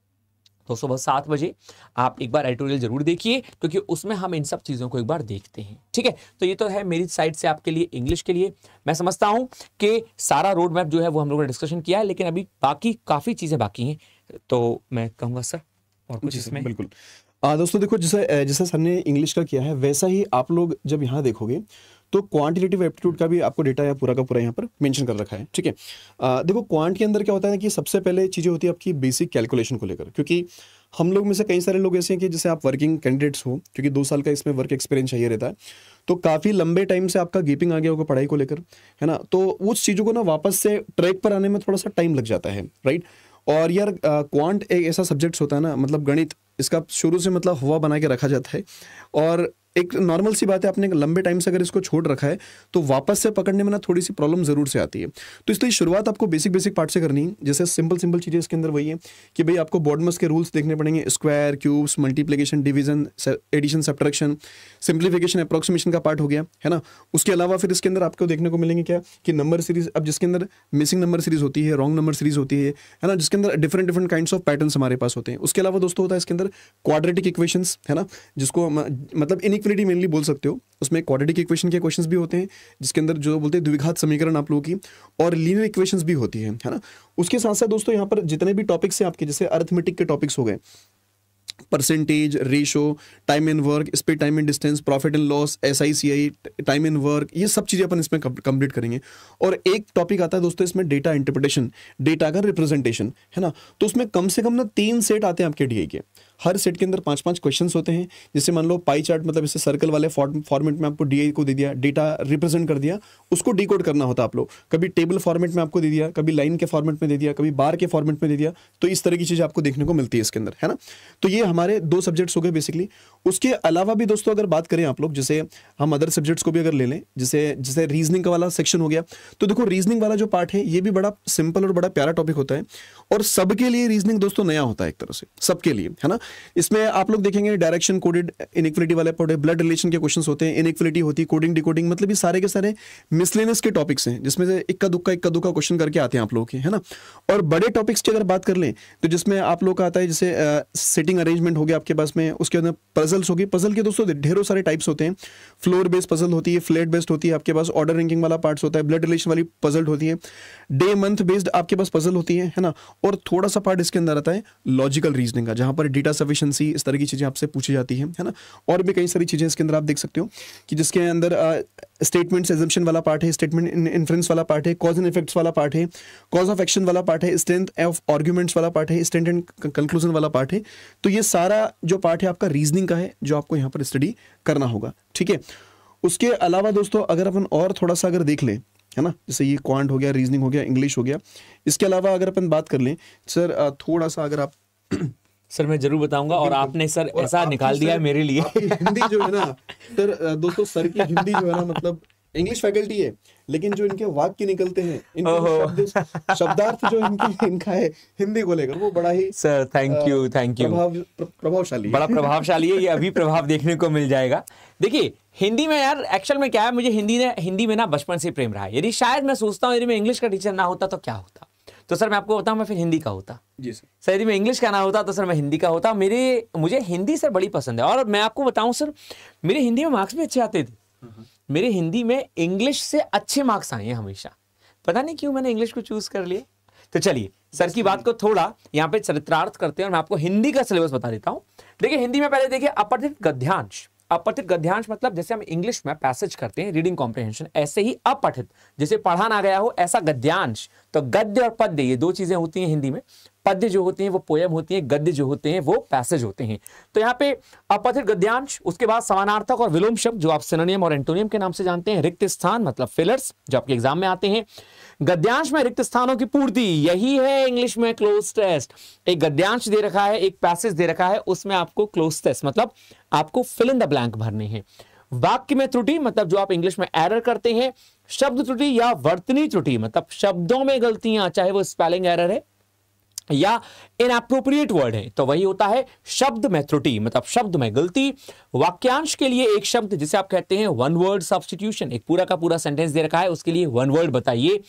तो सुबह 7 बजे आप एक बार एडिटोरियल जरूर देखिए क्योंकि उसमें हम इन सब चीज़ों को एक बार देखते हैं, ठीक है। तो ये तो है मेरी साइड से आपके लिए इंग्लिश के लिए। मैं समझता हूं कि सारा रोड मैप जो है वो हम लोगों ने डिस्कशन किया है, लेकिन अभी बाकी काफ़ी चीज़ें बाकी हैं, तो मैं कहूँगा सर और कुछ इसमें। बिल्कुल दोस्तों देखो, जैसा सर ने इंग्लिश का किया है वैसा ही आप लोग जब यहाँ देखोगे तो क्वांटिटेटिव एप्टीट्यूड का भी आपको डेटा या पूरा का पूरा यहाँ पर मेंशन कर रखा है, ठीक है। देखो क्वांट के अंदर क्या होता है कि सबसे पहले चीज़ें होती है आपकी बेसिक कैलकुलेशन को लेकर, क्योंकि हम लोग में से कई सारे लोग ऐसे हैं कि जैसे आप वर्किंग कैंडिडेट्स हो, क्योंकि 2 साल का इसमें वर्क एक्सपीरियंस चाहिए रहता है, तो काफ़ी लंबे टाइम से आपका गैपिंग आ गया होगा पढ़ाई को लेकर, है ना। तो उस चीज़ों को ना वापस से ट्रैक पर आने में थोड़ा सा टाइम लग जाता है, राइट। और यार क्वांट एक ऐसा सब्जेक्ट्स होता है ना, मतलब गणित, इसका शुरू से मतलब हुआ बना के रखा जाता है, और एक नॉर्मल सी बात है, आपने लंबे टाइम से अगर इसको छोड़ रखा है तो वापस से पकड़ने में ना थोड़ी सी प्रॉब्लम जरूर से आती है। तो इसलिए शुरुआत आपको बेसिक पार्ट से करनी है। जैसे सिंपल चीज़ें इसके अंदर वही है कि भाई आपको बॉडमस के रूल्स देखने पड़ेंगे, square, cubes, multiplication, division, addition, subtraction, simplification, approximation का पार्ट हो गया, है ना। उसके अलावा फिर इसके अंदर आपको देखने को मिलेंगे क्या कि नंबर सीरीज, अब जिसके अंदर मिसिंग नंबर सीरीज होती है, रॉन्ग नंबर सीरीज होती है ना, जिसके अंदर डिफरेंट काइंड्स ऑफ पैटर्न्स हमारे पास होते हैं। उसके अलावा दोस्तों होता है इसके अंदर क्वाड्रेटिक इक्वेशंस, है ना, जिसको मतलब इनइक्वलिटी मेनली बोल सकते हो, उसमें क्वाड्रेटिक इक्वेशन के क्वेश्चंस भी होते हैं, जिसके अंदर जो बोलते हैं द्विघात समीकरण आप लोगों की, और लीनियर इक्वेशंस भी होती है ना। उसके साथ साथ दोस्तों यहाँ पर जितने भी टॉपिक्स हैं आपके, जैसे अरिथमेटिक के टॉपिक्स हो गए, percentage, ratio, time and work, speed, time and distance, profit and loss, SICI, time and work, ये सब चीज़ें अपन इसमें कंप्लीट करेंगे। और एक टॉपिक आता है दोस्तों इसमें डेटा इंटरप्रिटेशन, डेटा का रिप्रेजेंटेशन, है ना। तो उसमें कम से कम ना 3 सेट आते हैं आपके DI के, हर सेट के अंदर 5-5 क्वेश्चंस होते हैं। जैसे मान लो पाई चार्ट, मतलब इसे सर्कल वाले फॉर्मेट में आपको DI को दे दिया, डेटा रिप्रेजेंट कर दिया, उसको डिकोड करना होता है आप लोग, कभी टेबल फॉर्मेट में आपको दे दिया, कभी लाइन के फॉर्मेट में दे दिया, कभी बार के फॉर्मेट में दे दिया। तो इस तरह की चीज़ आपको देखने को मिलती है इसके अंदर, है ना। तो ये हमारे 2 सब्जेक्ट्स हो गए बेसिकली। उसके अलावा भी दोस्तों अगर बात करें आप लोग, जैसे हम अदर सब्जेक्ट्स को भी अगर ले लें, जैसे रीजनिंग का वाला सेक्शन हो गया, तो देखो रीजनिंग वाला जो पार्ट है ये भी बड़ा सिंपल और बड़ा प्यारा टॉपिक होता है, और सबके लिए रीजनिंग दोस्तों नया होता है एक तरह से, सबके लिए, है ना। इसमें आप लोग देखेंगे डायरेक्शन कोडेड इनइक्वलिटी वाले पढ़े, ब्लड रिलेशन के क्वेश्चंस होते हैं, इनइक्वलिटी होती है, कोडिंग डिकोडिंग, मतलब ये सारे के सारे मिसलेनियस के टॉपिक्स हैं, जिसमें से इक्का दुक्का क्वेश्चन करके आते हैं आप लोगों के, है ना। और बड़े टॉपिक्स की अगर बात कर लें तो जिसमें आप लोग का आता है जैसे सिटिंग अरेंजमेंट हो गया आपके पास में, उसके अंदर पजल्स होगी। पजल के दोस्तों ढेरों सारे टाइप्स होते हैं, फ्लोर बेस्ड पजल होती है, फ्लैट बेस्ड होती है आपके पास, ऑर्डर रैंकिंग वाला पार्ट्स होता है, ब्लड रिलेशन वाली पजल होती है, डे मंथ बेस्ड आपके पास पजल होती है ना। और थोड़ा सा पार्ट इसके अंदर आता है लॉजिकल रीजनिंग का, जहां पर डेटा सफिशिएंसी, इस तरह की चीजें आपसे पूछी जाती है ना। और भी कई सारी चीजें इसके अंदर आप देख सकते हो कि जिसके अंदर स्टेटमेंट्स एजम्पशन वाला पार्ट है, स्टेटमेंट इन्फ्रेंस वाला पार्ट है, कॉज एंड इफेक्ट्स वाला पार्ट है, कॉज ऑफ एक्शन वाला पार्ट है, स्ट्रेंथ ऑफ आर्ग्यूमेंट्स वाला पार्ट है, स्ट्रेंथ एंड कंक्लूजन वाला पार्ट है। तो ये सारा जो पार्ट है आपका रीजनिंग का है, जो आपको यहाँ पर स्टडी करना होगा, ठीक है। उसके अलावा दोस्तों अगर अपन और थोड़ा सा अगर देख लें, है ना, जैसे ये क्वांट हो गया, रीजनिंग हो गया, इंग्लिश हो गया, इसके अलावा अगर अपन बात कर लें सर, थोड़ा सा अगर आप सर मैं जरूर बताऊंगा, और आपने सर ऐसा निकाल दिया है मेरे लिए। हिंदी जो है ना सर, दोस्तों सर की हिंदी जो है ना, मतलब इंग्लिश फैकल्टी है, लेकिन जो इनके वाक्य निकलते हैं, इनके शब्दार्थ जो इनका है हिंदी को लेकर, वो बड़ा ही सर थैंक यू प्रभावशाली, बड़ा प्रभावशाली है। ये अभी प्रभाव देखने को मिल जाएगा। देखिए हिंदी में यार एक्चुअल में क्या है, मुझे हिंदी में ना बचपन से प्रेम रहा है। यदि शायद मैं सोचता हूँ यदि मैं इंग्लिश का टीचर ना होता तो क्या होता, तो सर मैं आपको बताऊं मैं फिर हिंदी का होता। जी सर यदि मैं इंग्लिश का ना होता तो सर मैं हिंदी का होता। मुझे हिंदी सर बड़ी पसंद है, और मैं आपको बताऊं सर मेरे हिंदी में मार्क्स भी अच्छे आते थे। मेरे हिंदी में इंग्लिश से अच्छे मार्क्स आए हैं हमेशा, पता नहीं क्यों मैंने इंग्लिश को चूज कर लिया। तो चलिए सर की बात को थोड़ा यहाँ पे चरित्रार्थ करते हैं, और मैं आपको हिंदी का सिलेबस बता देता हूँ। देखिए हिंदी में पहले देखिए अपठित गद्यांश। अपठित गद्यांश मतलब जैसे हम इंग्लिश में पैसेज करते हैं रीडिंग कॉम्प्रिहेंशन, ऐसे ही अपठित जैसे पढ़ा ना गया हो ऐसा गद्यांश। तो गद्य और पद्य ये 2 चीजें होती हैं हिंदी में। पद्य जो होती हैं वो पोयम होती हैं, गद्य जो होते हैं वो पैसेज होते हैं। तो यहाँ पे अपठित गद्यांश, उसके बाद समानार्थक और विलोम शब्द जो आप सिनोनिम और एंटोनियम के नाम से जानते हैं। रिक्त स्थान मतलब फिलर्स जो आपके एग्जाम में आते हैं। गद्यांश में रिक्त स्थानों की पूर्ति, यही है इंग्लिश में क्लोज टेस्ट। एक गद्यांश दे रखा है, एक पैसेज दे रखा है, उसमें आपको क्लोज टेस्ट मतलब आपको फिल इन द ब्लैंक भरने हैं। वाक्य में त्रुटि मतलब जो आप इंग्लिश में एरर करते हैं। शब्द त्रुटि या वर्तनी त्रुटि मतलब शब्दों में गलतियां, चाहे वो स्पेलिंग एरर है या इनएप्रोप्रिएट वर्ड है, तो वही होता है शब्द में त्रुटि मतलब शब्द में गलती। वाक्यांश के लिए एक शब्द जिसे आप कहते हैं वन वर्ड सब्स्टिट्यूशन, एक पूरा का पूरा सेंटेंस दे रखा है, उसके लिए वन वर्ड बताइए।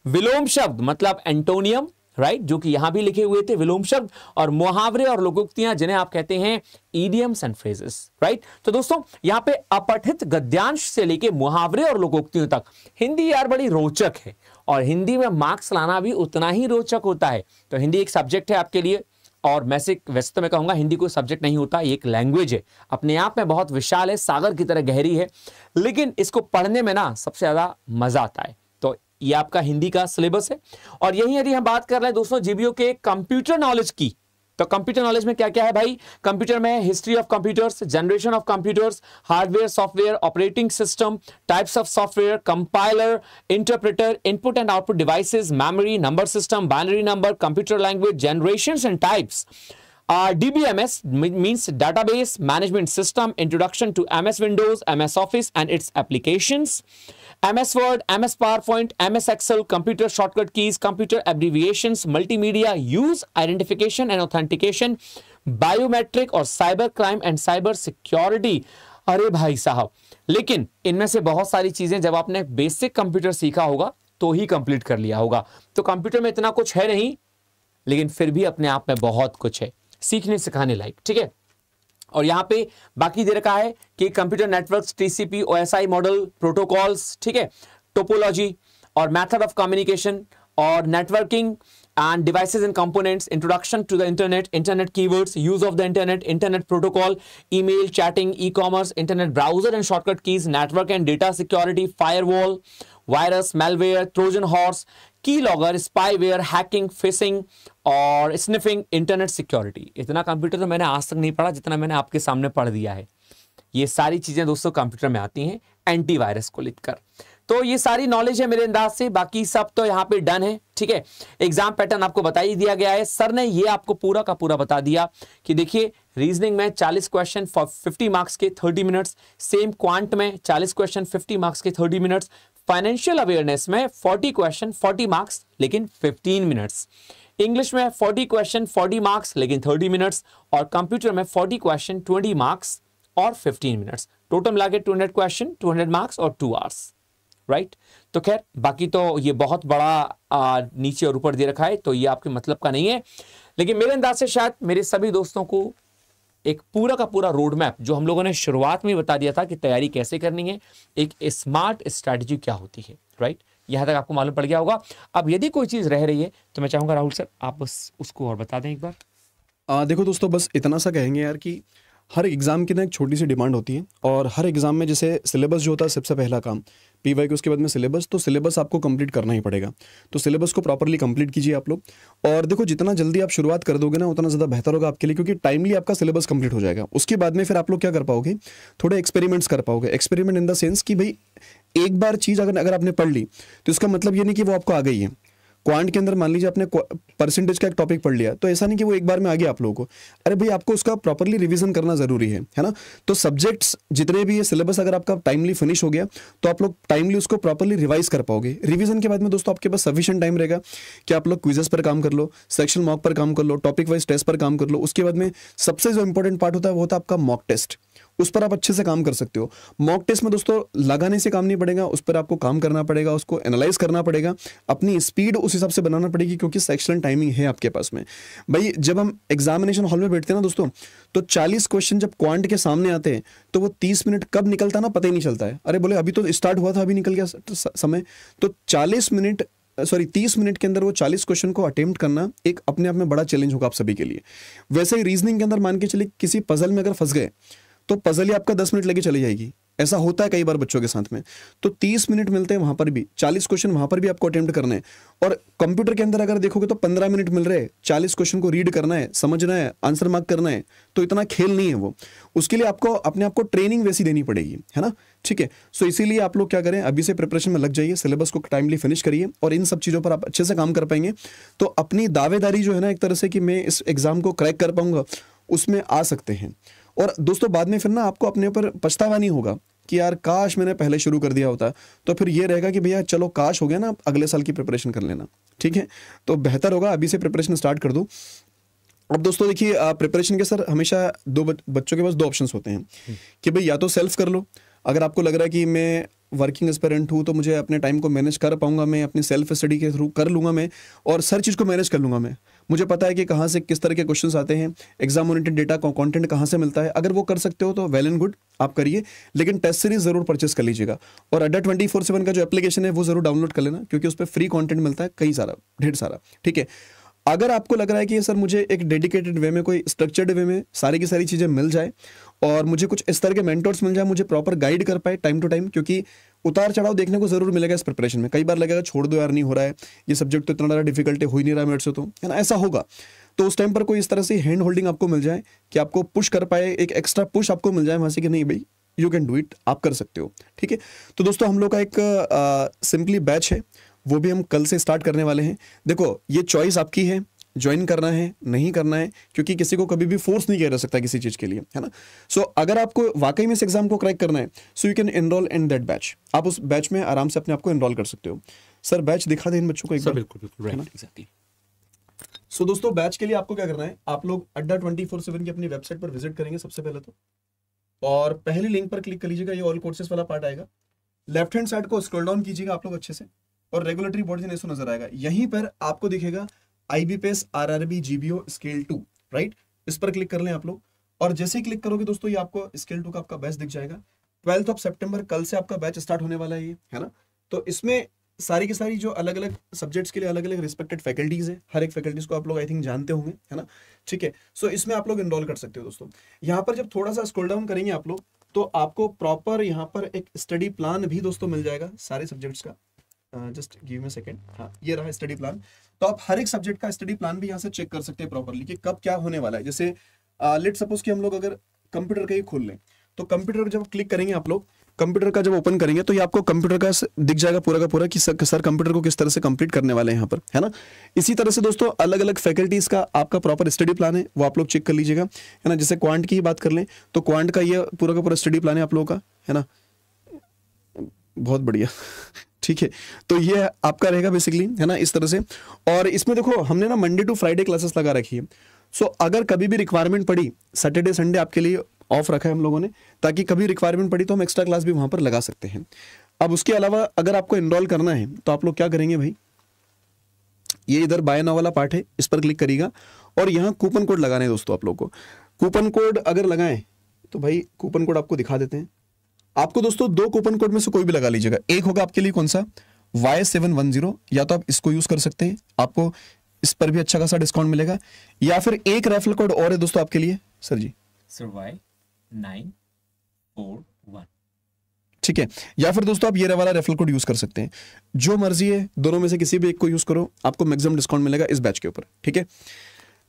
विलोम शब्द मतलब एंटोनियम, राइट, जो कि यहां भी लिखे हुए थे विलोम शब्द। और मुहावरे और लोकोक्तियां जिन्हें आप कहते हैं इडियम्स एंड फ्रेजेस, राइट। तो दोस्तों यहां पे अपठित गद्यांश से लेके मुहावरे और लोकोक्तियों तक हिंदी यार बड़ी रोचक है, और हिंदी में मार्क्स लाना भी उतना ही रोचक होता है। तो हिंदी एक सब्जेक्ट है आपके लिए, और वैसे तो मैं कहूंगा हिंदी कोई सब्जेक्ट नहीं होता, ये एक लैंग्वेज है, अपने आप में बहुत विशाल है, सागर की तरह गहरी है, लेकिन इसको पढ़ने में ना सबसे ज्यादा मजा आता है। तो ये आपका हिंदी का सिलेबस है। और यही यदि हम बात कर रहे हैं दोस्तों जीबीओ के कंप्यूटर नॉलेज की, तो कंप्यूटर नॉलेज में क्या क्या है भाई। कंप्यूटर में history of computers, generation of computers, hardware, software, operating system, types of software, compiler, interpreter, input and output devices, memory, number system, binary number, computer language, generations and types. DBMS means database management system, introduction to MS Windows, MS Office and its applications, MS Word, MS PowerPoint, MS Excel, computer shortcut keys, computer abbreviations, multimedia use, identification and authentication, biometric और cyber crime and cyber security। अरे भाई साहब, लेकिन इनमें से बहुत सारी चीजें जब आपने बेसिक कंप्यूटर सीखा होगा तो ही कंप्लीट कर लिया होगा। तो कंप्यूटर में इतना कुछ है नहीं, लेकिन फिर भी अपने आप में बहुत कुछ है सीखने सिखाने लायक, ठीक है। और यहाँ पे बाकी दे रखा है कि computer networks, TCP, OSI model, protocols, ठीक है, टोपोलॉजी और मेथड ऑफ कम्युनिकेशन और networking and devices and components, introduction to the internet keywords, use of the internet protocol, email, chatting, e-commerce, internet browser and shortcut keys, network and data security, firewall, virus, malware, trojan horse, keylogger, spyware, hacking, phishing और sniffing, internet security। इतना कंप्यूटर तो मैंने आज तक नहीं पढ़ा जितना मैंने आपके सामने पढ़ दिया है। ये सारी चीजें दोस्तों कंप्यूटर में आती हैं एंटीवायरस को लेकर। तो ये सारी नॉलेज है मेरे अंदाज से, बाकी सब तो यहाँ पे डन है, ठीक है। एग्जाम पैटर्न आपको बता ही दिया गया है, सर ने ये आपको पूरा का पूरा बता दिया कि देखिए रीजनिंग में 40 क्वेश्चन 50 मार्क्स के 30 मिनट्स, सेम क्वांट में 40 क्वेश्चन 50 मार्क्स के 30 मिनट्स, फाइनेंशियल अवेयरनेस में 40 क्वेश्चन 40 मार्क्स लेकिन 15 मिनट्स, इंग्लिश में 40 क्वेश्चन 40 मार्क्स लेकिन 30 मिनट्स, और कंप्यूटर में 40 क्वेश्चन 20 मार्क्स और 15 मिनट्स, टोटल मिला के 200 क्वेश्चन 200 मार्क्स और 2 आवर्स, राइट। तो खैर बाकी तो ये बहुत बड़ा नीचे और ऊपर दे रखा है, तो ये आपके मतलब का नहीं है, लेकिन मेरे अंदाज से शायद मेरे सभी दोस्तों को एक पूरा का पूरा रोड मैप जो हम लोगों ने शुरुआत में बता दिया था कि तैयारी कैसे करनी है, एक स्मार्ट स्ट्रैटेजी क्या होती है, राइट, यहां तक आपको मालूम पड़ गया होगा। अब यदि कोई चीज रह रही है तो मैं चाहूंगा राहुल सर आप बस उसको और बता दें एक बार। देखो दोस्तों, बस इतना सा कहेंगे यार कि हर एग्ज़ाम की ना एक छोटी सी डिमांड होती है, और हर एग्ज़ाम में जैसे सिलेबस जो होता है सबसे पहला काम, पीवाई के उसके बाद में सिलेबस, तो सिलेबस आपको कंप्लीट करना ही पड़ेगा। तो सिलेबस को प्रॉपरली कंप्लीट कीजिए आप लोग, और देखो जितना जल्दी आप शुरुआत कर दोगे ना उतना ज़्यादा बेहतर होगा आपके लिए, क्योंकि टाइमली आपका सिलेबस कंप्लीट हो जाएगा। उसके बाद में फिर आप लोग क्या कर पाओगे, थोड़े एक्सपेरिमेंट्स कर पाओगे। एक्सपेरिमेंट इन द सेंस कि भाई एक बार चीज़ अगर आपने पढ़ ली तो इसका मतलब ये नहीं कि वो आपको आ गई है। क्वांट के अंदर मान लीजिए आपने परसेंटेज का एक टॉपिक पढ़ लिया, तो ऐसा नहीं कि वो एक बार में आ गया आप लोगों को, अरे भाई आपको उसका प्रॉपरली रिवीजन करना जरूरी है ना। तो सब्जेक्ट्स जितने भी ये सिलेबस अगर आपका टाइमली फिनिश हो गया तो आप लोग टाइमली उसको प्रॉपरली रिवाइज कर पाओगे। रिवीजन के बाद में दोस्तों आपके पास सफिशिएंट टाइम रहेगा कि आप लोग क्विजेस पर काम कर लो, सेक्शन मॉक पर काम कर लो, टॉपिक वाइज टेस्ट पर काम कर लो। उसके बाद में सबसे जो इंपॉर्टेंट पार्ट होता है वो होता है आपका मॉक टेस्ट, उस पर आप अच्छे से काम कर सकते हो। मॉक टेस्ट में दोस्तों लगाने से काम नहीं पड़ेगा, उस पर आपको काम करना पड़ेगा, उसको एनालाइज करना पड़ेगा, अपनी स्पीड उस हिसाब से बनाना पड़ेगी, क्योंकि सेक्शन टाइमिंग है आपके पास में। भाई जब हम एग्जामिनेशन हॉल में बैठते हैं ना दोस्तों, तो 40 क्वेश्चन जब क्वांट के सामने आते हैं तो वो 30 मिनट कब निकलता है ना पता ही नहीं चलता है। अरे बोले अभी तो स्टार्ट हुआ था, अभी निकल गया समय। तो 30 मिनट के अंदर वो 40 क्वेश्चन को अटेम्प्ट करना एक अपने आप में बड़ा चैलेंज होगा आप सभी के लिए। वैसे ही रीजनिंग के अंदर मान के चलिए किसी पजल में अगर फंस गए तो पजल ही आपका 10 मिनट लगे चली जाएगी। ऐसा होता है कई बार बच्चों के साथ में। तो 30 मिनट मिलते हैं वहां पर भी, 40 क्वेश्चन वहां पर भी आपको अटेम्प्ट करने हैं। और कंप्यूटर के अंदर अगर देखोगे तो 15 मिनट मिल रहे हैं, 40 क्वेश्चन को रीड करना है, समझना है, आंसर मार्क करना है। तो इतना खेल नहीं है वो, उसके लिए आपको अपने आप को ट्रेनिंग वैसी देनी पड़ेगी, है ना। ठीक है, सो इसीलिए आप लोग क्या करें, अभी से प्रिपरेशन में लग जाइए, सिलेबस को टाइमली फिनिश करिए, और इन सब चीज़ों पर आप अच्छे से काम कर पाएंगे। तो अपनी दावेदारी जो है ना एक तरह से कि मैं इस एग्जाम को क्रैक कर पाऊंगा, उसमें आ सकते हैं। और दोस्तों बाद में फिर ना आपको अपने ऊपर पछतावा नहीं होगा कि यार काश मैंने पहले शुरू कर दिया होता। तो फिर ये रहेगा कि भैया चलो काश हो गया ना, अगले साल की प्रिपरेशन कर लेना। ठीक है, तो बेहतर होगा अभी से प्रिपरेशन स्टार्ट कर दो। अब दोस्तों देखिए प्रिपरेशन के सर हमेशा बच्चों के पास 2 ऑप्शंस होते हैं कि भाई या तो सेल्फ कर लो, अगर आपको लग रहा है कि मैं वर्किंग एस्पिरेंट हूँ तो मुझे अपने टाइम को मैनेज कर पाऊंगा, मैं अपनी सेल्फ स्टडी के थ्रू कर लूंगा मैं, और हर चीज़ को मैनेज कर लूंगा मैं, मुझे पता है कि कहाँ से किस तरह के क्वेश्चंस आते हैं, एग्जाम ओरिएंटेड डेटा कंटेंट कहाँ से मिलता है। अगर वो कर सकते हो तो वेल एंड गुड, आप करिए, लेकिन टेस्ट सीरीज जरूर परचेस कर लीजिएगा। और अड्डा 24/7 का जो एप्लीकेशन है वो जरूर डाउनलोड कर लेना, क्योंकि उस पर फ्री कॉन्टेंट मिलता है कई सारा, ढेर सारा। ठीक है, अगर आपको लग रहा है कि सर मुझे एक डेडिकेटेड वे में, कोई स्ट्रक्चर्ड वे में सारी की सारी चीज़ें मिल जाए और मुझे कुछ इस तरह के मेंटर्स मिल जाए, मुझे प्रॉपर गाइड कर पाए टाइम टू टाइम, क्योंकि उतार चढ़ाव देखने को जरूर मिलेगा इस प्रिपरेशन में। कई बार लगेगा छोड़ दो यार, नहीं हो रहा है ये सब्जेक्ट, तो इतना ज़्यादा डिफिकल्ट हो ही नहीं रहा मेरे से, तो है ना, ऐसा होगा। तो उस टाइम पर कोई इस तरह से हैंड होल्डिंग आपको मिल जाए कि आपको पुश कर पाए, एक एक्स्ट्रा पुश आपको मिल जाए वहाँ से कि नहीं भाई यू कैन डू इट, आप कर सकते हो। ठीक है, तो दोस्तों हम लोग का एक सिंपली बैच है, वो भी हम कल से स्टार्ट करने वाले हैं। देखो ये चॉइस आपकी है, ज्वाइन करना है नहीं करना है, क्योंकि किसी को कभी भी फोर्स नहीं किया जा सकता किसी चीज के लिए, है ना। सो अगर आपको वाकई में इस एग्जाम को क्रैक करना है, so you can enrol in that batch. आप उस बैच में आराम से अपने आप को एनरोल कर सकते हो। सर बैच दिखा दें इन बच्चों को एक बार। बिल्कुल बिल्कुल, राइट, एग्जैक्टली। सो दोस्तों बैच के लिए आपको क्या करना है, आप लोग अड्डा 24/7 की अपनी वेबसाइट पर विजिट करेंगे सबसे पहले तो, और पहली लिंक पर क्लिक कर लीजिएगा, ये ऑल कोर्सेज वाला पार्ट आएगा। लेफ्ट हैंड साइड को स्क्रॉल डाउन कीजिएगा आप लोग अच्छे से, और रेगुलेटरी बॉडीज ने नजर आएगा। यहीं पर आपको दिखेगा IBPS RRB GBO scale 2, right, इस पर क्लिक कर लें आप लोग। और जैसे ही क्लिक करोगे दोस्तों ये आपको स्केल 2 का आपका बैच दिख जाएगा। 12 सितंबर कल से आपका बैच स्टार्ट होने वाला है ये, है ना। तो इसमें सारी की सारी जो अलग अलग सब्जेक्ट्स के लिए अलग अलग रिस्पेक्टेड फैकल्टीज है, हर एक फैकल्टीज को आप लोग आई थिंक जानते होंगे, है ना। ठीक है, सो इसमें आप लोग एनरोल कर सकते हो दोस्तों। यहाँ पर जब थोड़ा सा स्क्रॉल डाउन करेंगे आप लोग तो आपको प्रॉपर यहाँ पर एक स्टडी प्लान भी दोस्तों मिल जाएगा सारे सब्जेक्ट्स का। जस्ट गिव मी सेकंड, हाँ ये रहा स्टडी प्लान। तो आप हर एक सब्जेक्ट का स्टडी प्लान भी यहाँ से चेक कर सकते हैं प्रॉपरली कि कब क्या होने वाला है। जैसे लेट सपोज कि हम लोग अगर कंप्यूटर का ही खोल लें तो कंप्यूटर जब क्लिक करेंगे आप लोग, कंप्यूटर का जब ओपन करेंगे तो ये आपको कंप्यूटर का दिख जाएगा पूरा का पूरा कि सर कंप्यूटर को किस तरह से कंप्लीट करने वाले हैं यहाँ पर, है ना। इसी तरह से दोस्तों अलग अलग फैकल्टीज का आपका प्रॉपर स्टडी प्लान है, वो आप लोग चेक कर लीजिएगा, है ना। जैसे क्वांट की बात कर लें तो क्वांट का ये पूरा का पूरा स्टडी प्लान है आप लोगों का, है ना। बहुत बढ़िया ठीक है, तो ये आपका रहेगा बेसिकली, है ना, इस तरह से। और इसमें देखो हमने ना मंडे टू फ्राइडे क्लासेस लगा रखी है। सो अगर कभी भी रिक्वायरमेंट पड़ी, सैटरडे संडे आपके लिए ऑफ रखा है हम लोगों ने, ताकि कभी रिक्वायरमेंट पड़ी तो हम एक्स्ट्रा क्लास भी वहां पर लगा सकते हैं। अब उसके अलावा अगर आपको एनरोल करना है तो आप लोग क्या करेंगे भाई, ये इधर बाय नाउ वाला पार्ट है, इस पर क्लिक करिएगा और यहाँ कूपन कोड लगाने हैं दोस्तों आप लोग को। कूपन कोड अगर लगाएं तो भाई कूपन कोड आपको दिखा देते हैं। आपको दोस्तों 2 कूपन कोड में से कोई भी लगा लीजिएगा। एक होगा आपके लिए कौन सा, Y710, या तो आप इसको यूज कर सकते हैं, आपको इस पर भी अच्छा खासा डिस्काउंट मिलेगा, या फिर एक रेफरल कोड और है दोस्तों आपके लिए सर जी, Y941, ठीक है। या फिर दोस्तों आप ये वाला रेफरल कोड यूज कर सकते हैं, जो मर्जी है, दोनों में से किसी भी एक को यूज करो, आपको मैक्सिमम डिस्काउंट मिलेगा इस बैच के ऊपर, ठीक है।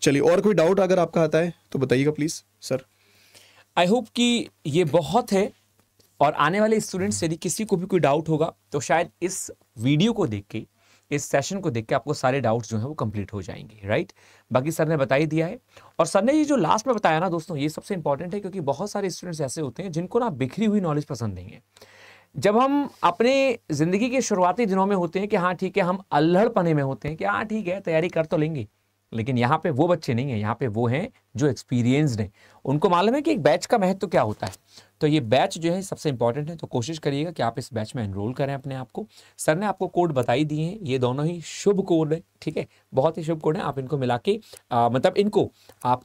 चलिए, और कोई डाउट अगर आपका आता है तो बताइएगा प्लीज सर। आई होप कि ये बहुत है, और आने वाले स्टूडेंट्स यदि किसी को भी कोई डाउट होगा तो शायद इस वीडियो को देख के, इस सेशन को देख के आपको सारे डाउट्स जो हैं वो कंप्लीट हो जाएंगे, राइट। बाकी सर ने बता ही दिया है, और सर ने ये जो लास्ट में बताया ना दोस्तों, ये सबसे इंपॉर्टेंट है, क्योंकि बहुत सारे स्टूडेंट्स ऐसे होते हैं जिनको ना बिखरी हुई नॉलेज पसंद नहीं है। जब हम अपने ज़िंदगी के शुरुआती दिनों में होते हैं कि हाँ ठीक है, हम अल्हड़पने में होते हैं कि हाँ ठीक है तैयारी कर तो लेंगे, लेकिन यहाँ पे वो बच्चे नहीं हैं, यहाँ पे वो हैं जो एक्सपीरियंस्ड हैं, उनको मालूम है कि एक बैच का महत्व क्या होता है। तो ये बैच जो है सबसे इंपॉर्टेंट है, तो कोशिश करिएगा कि आप इस बैच में एनरोल करें अपने आप को। सर ने आपको कोड बताई दिए हैं, ये दोनों ही शुभ कोड है, ठीक है, बहुत ही शुभ कोड है। आप इनको मिला के मतलब इनको आप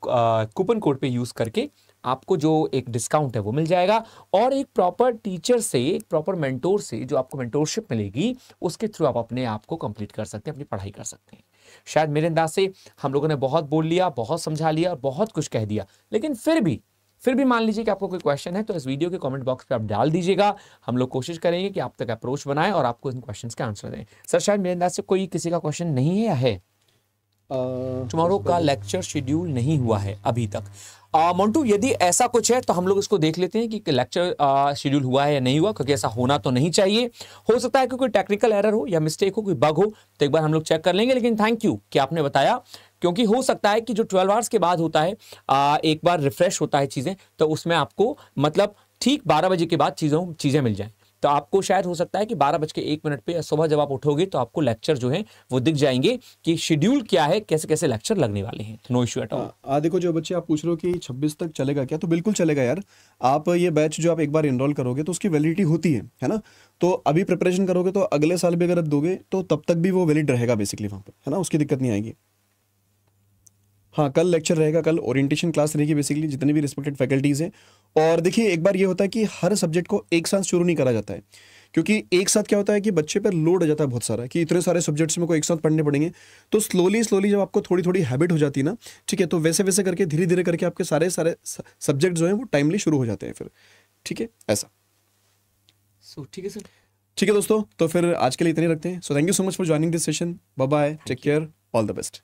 कूपन कोड पे यूज़ करके आपको जो एक डिस्काउंट है वो मिल जाएगा, और एक प्रॉपर टीचर से, एक प्रॉपर मेंटोर से जो आपको मेंटोरशिप मिलेगी, उसके थ्रू आप अपने आप को कंप्लीट कर सकते हैं, अपनी पढ़ाई कर सकते हैं। शायद मेरे अंदाज से हम लोगों ने बहुत बोल लिया, बहुत समझा लिया और बहुत कुछ कह दिया, लेकिन फिर भी मान लीजिए कि आपको कोई क्वेश्चन है तो इस वीडियो के कमेंट बॉक्स पे आप डाल दीजिएगा। हम लोग कोशिश करेंगे कि आप तक अप्रोच बनाएं और आपको इन क्वेश्चंस के आंसर दें। सर शायद मेरे अंदाज से कोई किसी का क्वेश्चन नहीं है या है? टुमारो का लेक्चर शेड्यूल नहीं हुआ है अभी तक। मोंटू, यदि ऐसा कुछ है तो हम लोग इसको देख लेते हैं कि लेक्चर शेड्यूल हुआ है या नहीं हुआ, क्योंकि ऐसा होना तो नहीं चाहिए। हो सकता है कि कोई टेक्निकल एरर हो या मिस्टेक हो, कोई बग हो, तो एक बार हम लोग चेक कर लेंगे। लेकिन थैंक यू कि आपने बताया, क्योंकि हो सकता है कि जो 12 आवर्स के बाद होता है, एक बार रिफ्रेश होता है चीज़ें, तो उसमें आपको मतलब ठीक 12 बजे के बाद चीज़ें मिल जाएं। तो आपको शायद हो सकता है कि 12:01 पे सुबह जब आप उठोगे तो आपको लेक्चर जो है वो दिख जाएंगे कि शेड्यूल क्या है, कैसे कैसे लेक्चर लगने वाले हैं। No issue at all. देखो, जो बच्चे आप पूछ रहे हो कि 26 तक चलेगा क्या, तो बिल्कुल चलेगा यार। आप ये बैच जो आप एक बार एनरोल करोगे तो उसकी वैलिडिटी होती है ना। तो अभी प्रिपरेशन करोगे तो अगले साल भी अगर आप दोगे तो तब तक भी वो वैलिड रहेगा बेसिकली वहाँ पर, है ना, उसकी दिक्कत नहीं आएगी। हाँ, कल लेक्चर रहेगा, कल ओरिएंटेशन क्लास रहेगी बेसिकली, जितने भी रिस्पेक्टेड फैकल्टीज़ हैं। और देखिए, एक बार ये होता है कि हर सब्जेक्ट को एक साथ शुरू नहीं करा जाता है, क्योंकि एक साथ क्या होता है कि बच्चे पर लोड आ जाता है बहुत सारा, कि इतने सारे सब्जेक्ट्स में को एक साथ पढ़ने पड़ेंगे। तो स्लोली जब आपको थोड़ी थोड़ी हैबिट हो जाती है ना, ठीक है, तो वैसे वैसे करके धीरे धीरे करके आपके सारे सब्जेक्ट जो हैं वो टाइमली शुरू हो जाते हैं फिर, ठीक है, ऐसा। ठीक है सर, ठीक है दोस्तों, तो फिर आज के लिए इतने रखते हैं। So thank you so much for joining this session. Bye bye, take care, all the best.